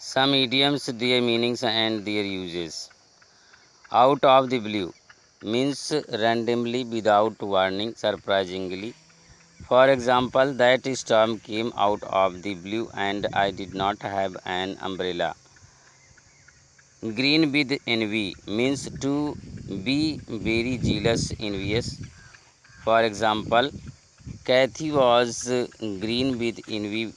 Some idioms, their meanings and their uses. Out of the blue means randomly without warning, surprisingly. For example, that storm came out of the blue and I did not have an umbrella. Green with envy means to be very jealous, envious. For example, Kathy was green with envy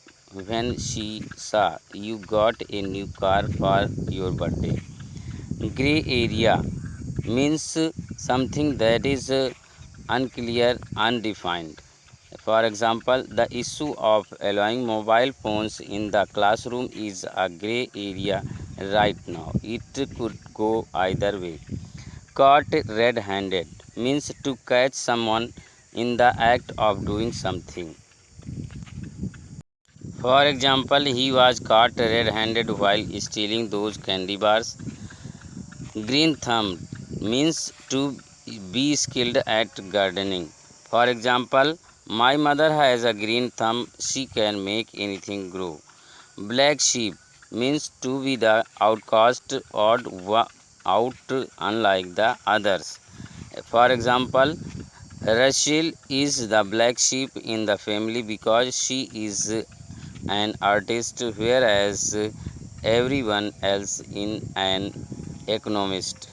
when she saw you got a new car for your birthday. Gray area means something that is unclear, undefined. For example, the issue of allowing mobile phones in the classroom is a gray area right now. It could go either way. Caught red handed means to catch someone in the act of doing something. For example, he was caught red handed while stealing those candy bars. Green thumb means to be skilled at gardening. For example, my mother has a green thumb, she can make anything grow. Black sheep means to be the outcast, out unlike the others. For example, Rachel is the black sheep in the family because she is an artist, whereas everyone else is an economist.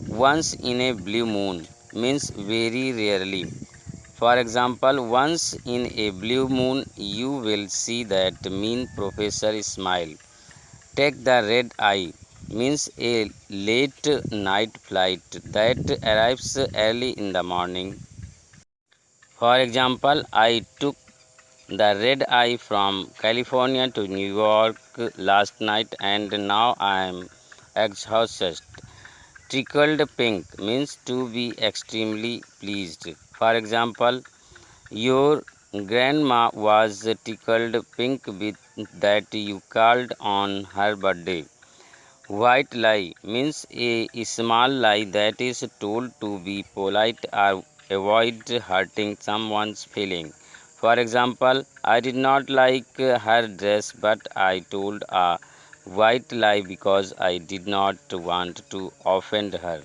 Once in a blue moon means very rarely. For example, once in a blue moon you will see that mean professor smile. Take the red eye means a late night flight that arrives early in the morning. For example, I took the red eye from California to New York last night and now I am exhausted. Tickled pink means to be extremely pleased. For example, your grandma was tickled pink with that you called on her birthday. White lie means a small lie that is told to be polite or avoid hurting someone's feeling. For example, I did not like her dress, but I told a white lie because I did not want to offend her.